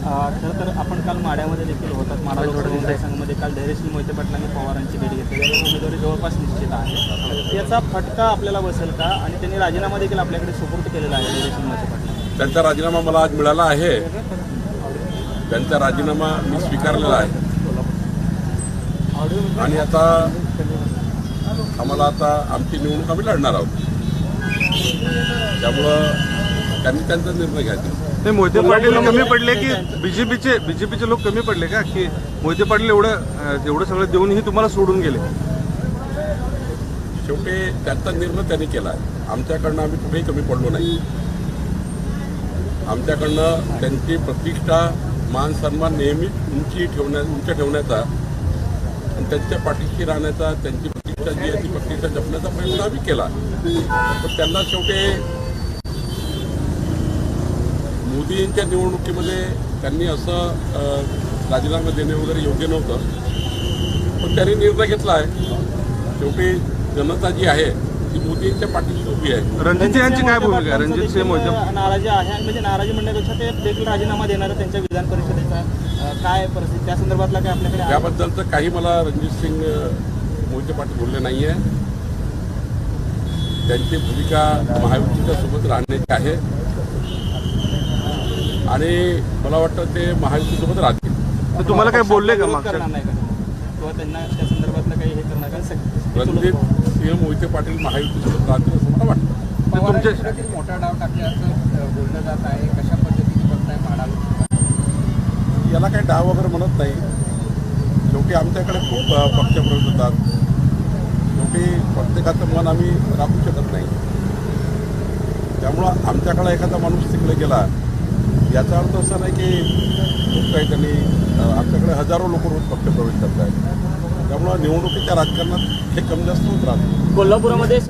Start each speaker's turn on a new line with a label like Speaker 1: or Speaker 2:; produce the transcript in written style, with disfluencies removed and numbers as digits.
Speaker 1: खरं तर आपण काल माड्यामध्ये देखील होतात. माडा लोकसभा मतदारसंघामध्ये काल धैर्यशील मोहिते पाटलांनी पवारांची भेट घेतली. उमेदवारी जवळपास निश्चित आहे. याचा फटका आपल्याला बसेल का? आणि त्यांनी राजीनामा देखील आपल्याकडे सुपूर्द केलेला आहे धैर्यशील मोहिते पाटलांनी.
Speaker 2: त्यांचा राजीनामा मला आज मिळाला आहे. त्यांचा राजीनामा मी स्वीकारलेला आहे आणि आता आम्हाला आमची निवडणूक आम्ही लढणार आहोत. त्यामुळं त्यांनी त्यांचा निर्णय घ्यायचा.
Speaker 3: ते मोहिते पाटील कमी पडले की बीजेपीचे लोक कमी पडले का, की मोहिते पाटील एवढं सगळं देऊनही तुम्हाला सोडून गेले?
Speaker 2: शेवटी त्यांचा निर्णय त्यांनी केला आहे. आमच्याकडनं आम्ही कुठेही कमी पडलो नाही. आमच्याकडनं त्यांची प्रतिष्ठा मान सन्मान नेहमी उंच ठेवण्याचा आणि त्यांच्या पाठीशी राहण्याचा, त्यांची प्रतिष्ठा जी आहे ती प्रतिष्ठा जपण्याचा प्रयत्न आम्ही केला. पण त्यांना शेवटी मोदींच्या निवडणुकीमध्ये त्यांनी असं राजीनामा देणे वगैरे योग्य नव्हतं. पण त्यांनी निर्णय घेतला आहे. शेवटी जनता जी आहे ती मोदींच्या पाठीशी उभी आहे.
Speaker 3: रणजित यांची काय भूमिका आहे? रणजित सिंह मोहिते
Speaker 1: नाराजी आहे, म्हणजे नाराजी म्हणण्यापेक्षा ते देखील राजीनामा देणार त्यांच्या विधान परिषदेचा काय परिस्थिती, त्या संदर्भातला काय आपल्याकडे?
Speaker 2: याबद्दलचं काही मला रणजित सिंग मोहिते पाटील बोलले नाही आहे. त्यांची भूमिका महायुतीच्या सोबत राहण्याची आहे आणि मला वाटतं ते महायुतीसोबत राहतील.
Speaker 3: तर तुम्हाला काय बोलले का
Speaker 1: करणार नाही का किंवा त्यांना त्या संदर्भातलं काही हे करणार का?
Speaker 2: रणजित सिंह मोहिते पाटील महायुतीसोबत राहतील असं मला वाटतं.
Speaker 4: तुमच्या मोठा डाव टाकल्याचं बोललं जात आहे. कशा पद्धतीने बघताय माडा?
Speaker 2: याला काही डाव वगैरे म्हणत नाही. शेवटी आमच्याकडे खूप पक्षप्रवेश होतात. शेवटी प्रत्येकाचं मन आम्ही राखू शकत नाही. त्यामुळं आमच्याकडे एखादा माणूस तिकडे गेला याचा अर्थ असा नाही की खूप काही त्यांनी आमच्याकडे हजारो लोक रोज पक्षप्रवेश करत आहेत. त्यामुळं निवडणुकीच्या राजकारणात हे कमी जास्त होत राहतं.
Speaker 1: कोल्हापूरमध्ये